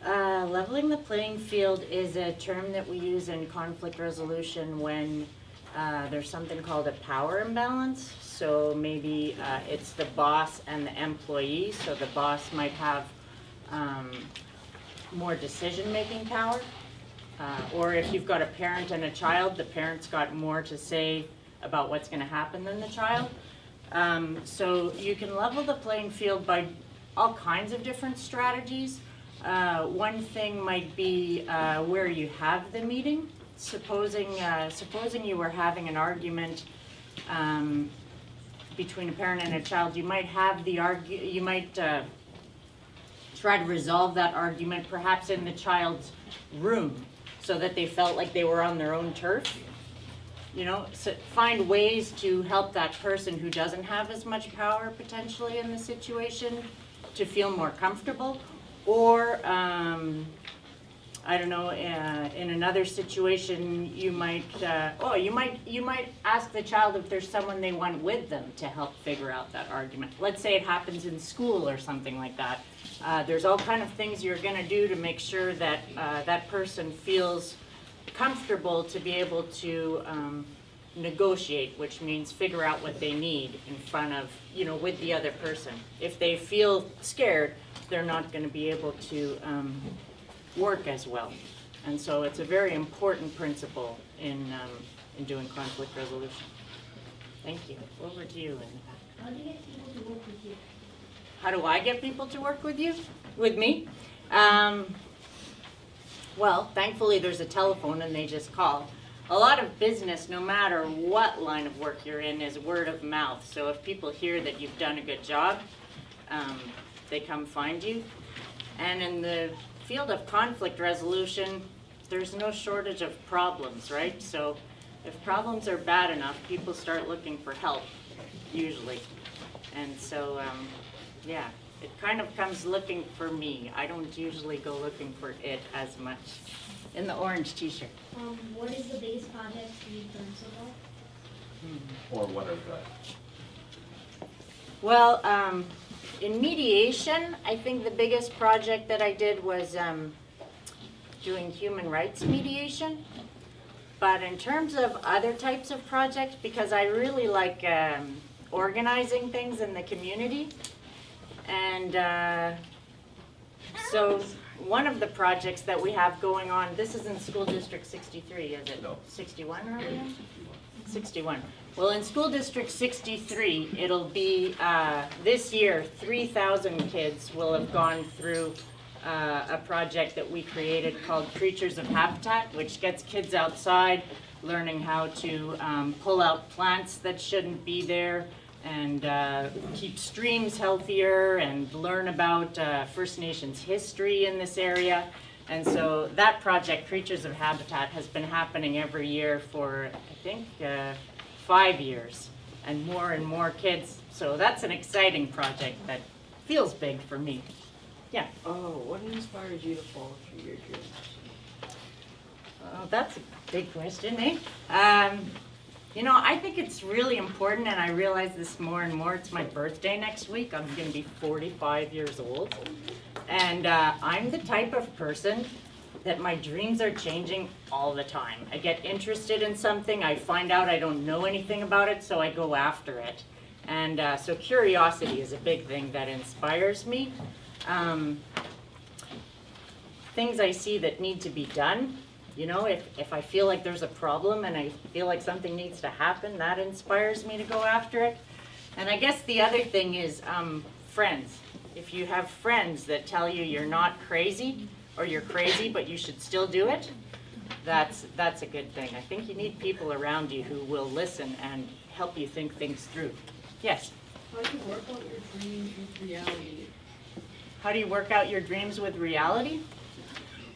Leveling the playing field is a term that we use in conflict resolution when there's something called a power imbalance. So maybe it's the boss and the employee. So the boss might have more decision-making power. Or if you've got a parent and a child, the parent's got more to say about what's going to happen than the child. So you can level the playing field by all kinds of different strategies. One thing might be where you have the meeting. Supposing you were having an argument between a parent and a child, you might have you might try to resolve that argument perhaps in the child's room, so that they felt like they were on their own turf. You know, so find ways to help that person who doesn't have as much power potentially in the situation to feel more comfortable. Or, I don't know, in another situation, you might ask the child if there's someone they want with them to help figure out that argument. Let's say it happens in school or something like that. There's all kind of things you're going to do to make sure that that person feels comfortable to be able to negotiate, which means figure out what they need in front of, with the other person. If they feel scared, they're not going to be able to work as well. And so it's a very important principle in doing conflict resolution. Thank you. Over to you in the back. How do you get people to work with you? How do I get people to work with you? With me? Well, thankfully there's a telephone and they just call. A lot of business, no matter what line of work you're in, is word of mouth. So if people hear that you've done a good job, they come find you. And in the field of conflict resolution, there's no shortage of problems, right? So if problems are bad enough, people start looking for help, usually. And so, yeah, it kind of comes looking for me. I don't usually go looking for it as much. In the orange t-shirt. What is the base project you principal? Or what are the? Well, in mediation, I think the biggest project that I did was doing human rights mediation. But in terms of other types of projects, because I really like organizing things in the community, and so one of the projects that we have going on, this is in School District 63, is it? No. 61, are we in? 61. Well, in School District 63, it'll be, this year, 3,000 kids will have gone through a project that we created called Creatures of Habitat, which gets kids outside, learning how to pull out plants that shouldn't be there, and keep streams healthier, and learn about First Nations history in this area. And so that project, Creatures of Habitat, has been happening every year for, I think, 5 years, and more kids. So that's an exciting project that feels big for me. Yeah. Oh, what inspires you to follow through your dreams? Oh, that's a big question, eh? I think it's really important, and I realize this more and more. It's my birthday next week. I'm going to be 45 years old. And I'm the type of person that my dreams are changing all the time. I get interested in something, I find out I don't know anything about it, so I go after it. And so curiosity is a big thing that inspires me. Things I see that need to be done. If I feel like there's a problem and I feel like something needs to happen, that inspires me to go after it. And I guess the other thing is friends. If you have friends that tell you you're not crazy, or you're crazy but you should still do it, that's a good thing. I think you need people around you who will listen and help you think things through. Yes? How do you work out your dreams with reality? How do you work out your dreams with reality?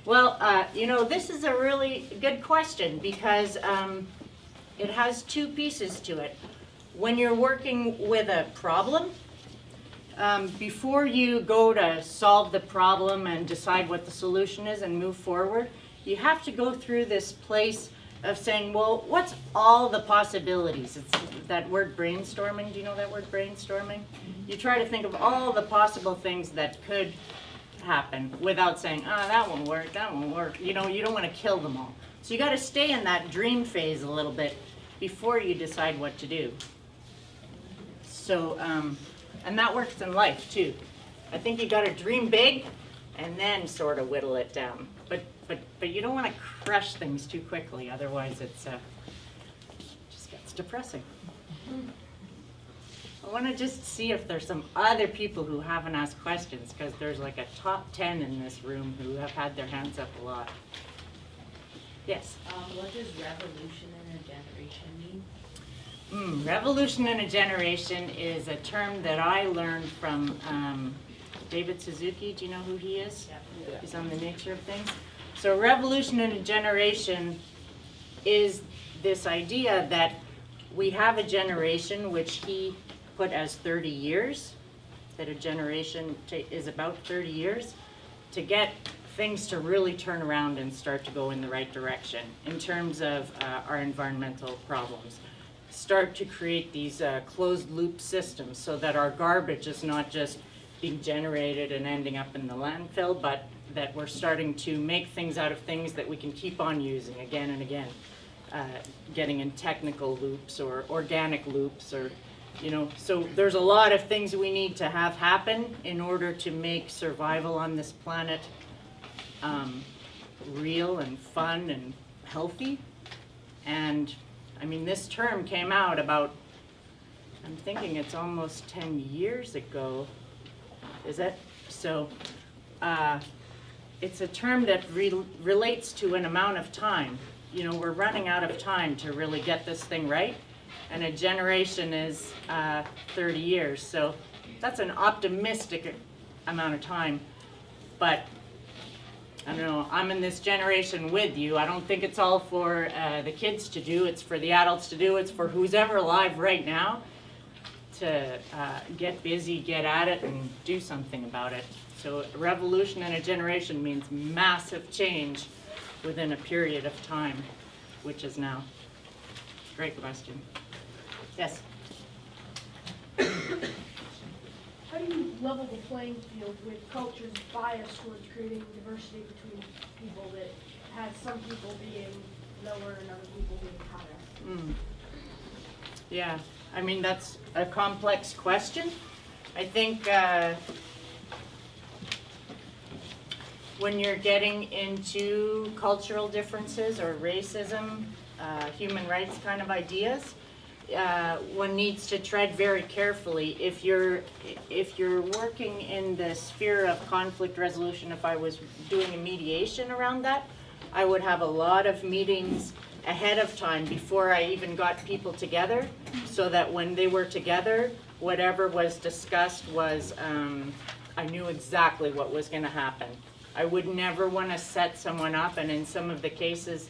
Well, this is a really good question because it has two pieces to it. When you're working with a problem, before you go to solve the problem and decide what the solution is and move forward, you have to go through this place of saying, well, what's all the possibilities? It's that word brainstorming. Do you know that word brainstorming? You try to think of all the possible things that could happen without saying, oh, that won't work, that won't work. You know, you don't want to kill them all. So you got to stay in that dream phase a little bit before you decide what to do. So, and that works in life too. I think you got to dream big and then sort of whittle it down. But you don't want to crush things too quickly, otherwise it's just gets depressing. I want to just see if there's some other people who haven't asked questions, because there's like a top 10 in this room who have had their hands up a lot. Yes? What does revolution in a generation mean? Revolution in a generation is a term that I learned from David Suzuki. Do you know who he is? Yeah. He's on the nature of things. So revolution in a generation is this idea that we have a generation which he put as 30 years, that a generation is about 30 years, to get things to really turn around and start to go in the right direction in terms of our environmental problems. Start to create these closed loop systems so that our garbage is not just being generated and ending up in the landfill, but that we're starting to make things out of things that we can keep on using again and again. Getting in technical loops or organic loops, or, you know, so there's a lot of things we need to have happen in order to make survival on this planet real and fun and healthy. And I mean, this term came out about, I'm thinking it's almost 10 years ago. Is it? So it's a term that relates to an amount of time. You know, we're running out of time to really get this thing right. And a generation is 30 years. So that's an optimistic amount of time. But I don't know, I'm in this generation with you. I don't think it's all for the kids to do. It's for the adults to do. It's for who's ever alive right now to get busy, get at it, and do something about it. So a revolution in a generation means massive change within a period of time, which is now. Great question. Yes? How do you level the playing field with culture's bias towards creating diversity between people that has some people being lower and other people being higher? Yeah, I mean, that's a complex question. I think when you're getting into cultural differences or racism, human rights kind of ideas, one needs to tread very carefully. If you're working in the sphere of conflict resolution, if I was doing a mediation around that, I would have a lot of meetings ahead of time before I even got people together, so that when they were together, whatever was discussed was, I knew exactly what was going to happen. I would never want to set someone up, and in some of the cases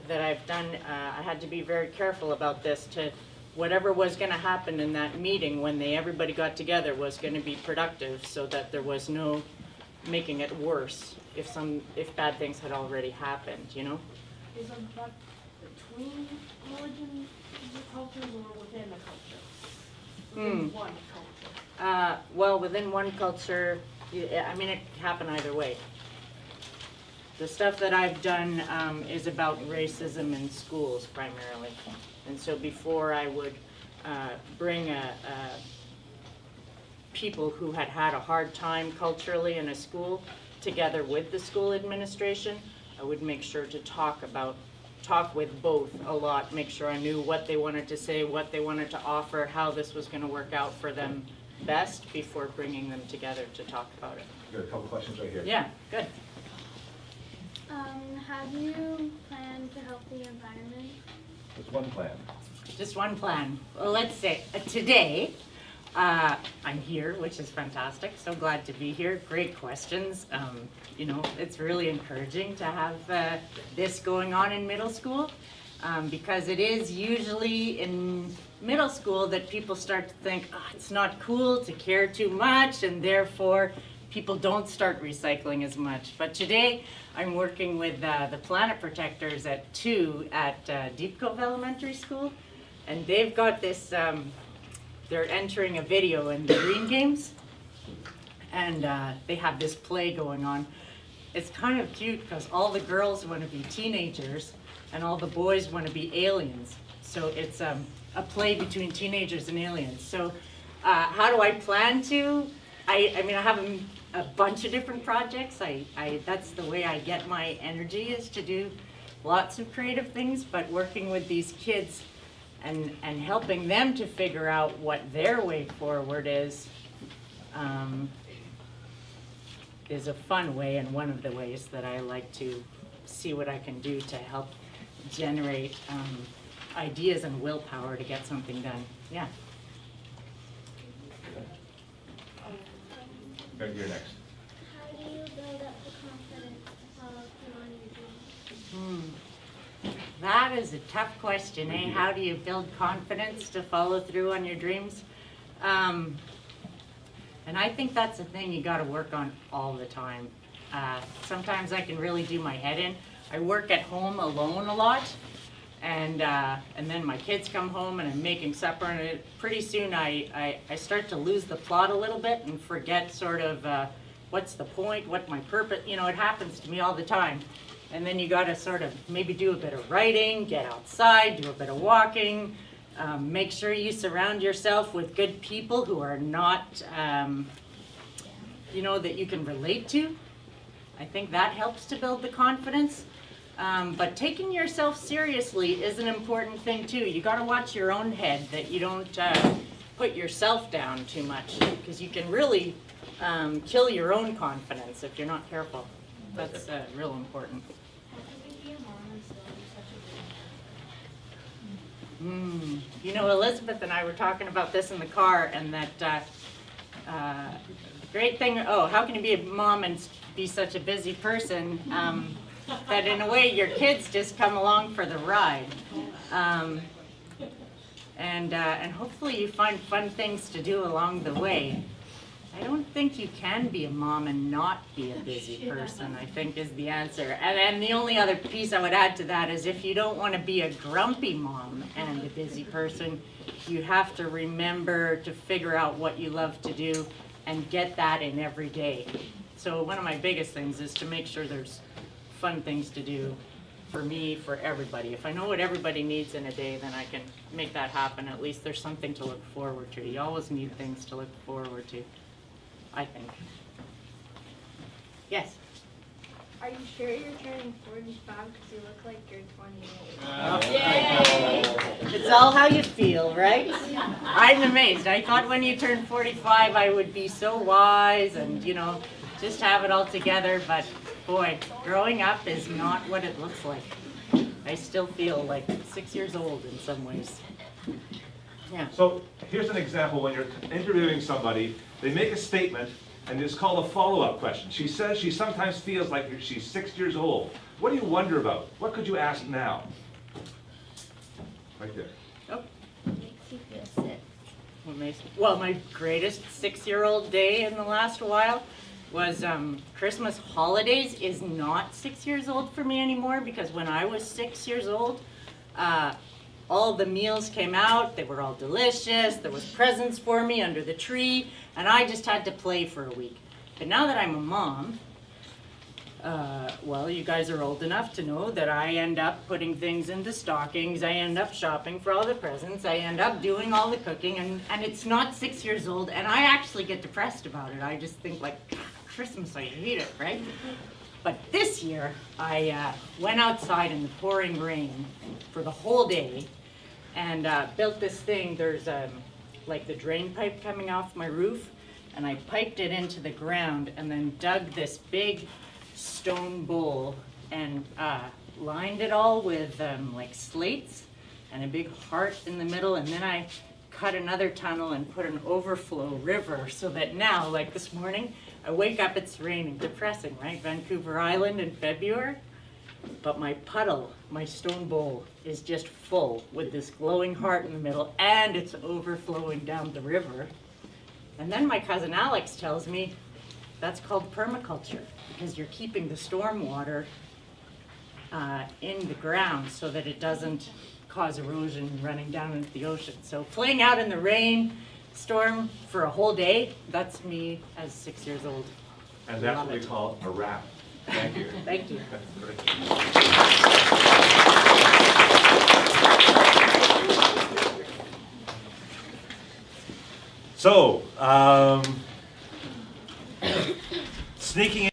that I've done, I had to be very careful about this, to whatever was going to happen in that meeting when everybody got together was going to be productive, so that there was no making it worse if bad things had already happened, you know? Is that between religions and cultures or within a culture? Within one culture? Well, within one culture, I mean, it can happen either way. The stuff that I've done is about racism in schools primarily. And so before I would bring people who had had a hard time culturally in a school together with the school administration, I would make sure to talk with both a lot, make sure I knew what they wanted to say, what they wanted to offer, how this was going to work out for them best before bringing them together to talk about it. Got a couple questions right here. Yeah, good. How do you plan to help the environment? There's one plan. Just one plan. Well, let's say today I'm here, which is fantastic. So glad to be here. Great questions. You know, it's really encouraging to have this going on in middle school, because it is usually in middle school that people start to think, oh, it's not cool to care too much, and therefore people don't start recycling as much. But today I'm working with the Planet Protectors at Deep Cove Elementary School, and they've got this, they're entering a video in the Green Games, and they have this play going on. It's kind of cute because all the girls want to be teenagers and all the boys want to be aliens. So it's a play between teenagers and aliens. So how do I plan to? I mean, I have a bunch of different projects. That's the way I get my energy, is to do lots of creative things, but working with these kids and helping them to figure out what their way forward is a fun way, and one of the ways that I like to see what I can do to help generate ideas and willpower to get something done. Yeah. Greg, you're next. How do you build up the confidence to follow through on your dreams? That is a tough question, eh? How do you build confidence to follow through on your dreams? And I think that's a thing you got to work on all the time. Sometimes I can really do my head in. I work at home alone a lot, and then my kids come home and I'm making supper, and pretty soon I start to lose the plot a little bit and forget sort of what's the point, what my purpose. You know, it happens to me all the time. And then you got to sort of maybe do a bit of writing, get outside, do a bit of walking. Make sure you surround yourself with good people who are not, you know, that you can relate to. I think that helps to build the confidence. But taking yourself seriously is an important thing too. You got to watch your own head, that you don't put yourself down too much, because you can really kill your own confidence if you're not careful. That's real important. You know, Elizabeth and I were talking about this in the car, and that great thing, how can you be a mom and be such a busy person, that in a way your kids just come along for the ride. And hopefully you find fun things to do along the way. I don't think you can be a mom and not be a busy person, I think, is the answer. And the only other piece I would add to that is, if you don't want to be a grumpy mom and a busy person, you have to remember to figure out what you love to do and get that in every day. So one of my biggest things is to make sure there's fun things to do for me, for everybody. If I know what everybody needs in a day, then I can make that happen. At least there's something to look forward to. You always need things to look forward to, I think. Yes? Are you sure you're turning 45 because you look like you're 28? Yay! It's all how you feel, right? I'm amazed. I thought when you turned 45 I would be so wise and, you know, just have it all together, but boy, growing up is not what it looks like. I still feel like 6 years old in some ways. Yeah. So here's an example. When you're interviewing somebody, they make a statement, and it's called a follow-up question. She says she sometimes feels like she's 6 years old. What do you wonder about? What could you ask now? Right there. What makes you feel sick? Well, my greatest 6-year-old day in the last while was Christmas holidays is not 6 years old for me anymore, because when I was 6 years old, all the meals came out, they were all delicious, there was presents for me under the tree, and I just had to play for a week. But now that I'm a mom, well, you guys are old enough to know that I end up putting things into stockings, I end up shopping for all the presents, I end up doing all the cooking, and it's not 6 years old, and I actually get depressed about it. I just think, like, Christmas, I hate it, right? But this year, I went outside in the pouring rain for the whole day and built this thing. There's like the drain pipe coming off my roof, and I piped it into the ground and then dug this big stone bowl and lined it all with like slates and a big heart in the middle, and then I cut another tunnel and put an overflow river, so that now, like this morning, I wake up, it's raining. Depressing, right? Vancouver Island in February. But my puddle, my stone bowl, is just full with this glowing heart in the middle, and it's overflowing down the river. And then my cousin Alex tells me that's called permaculture, because you're keeping the storm water in the ground so that it doesn't cause erosion running down into the ocean. So playing out in the rain, storm for a whole day, that's me as 6 years old. And that's Love what we it. call a wrap. Thank you. Thank you. So, sneaking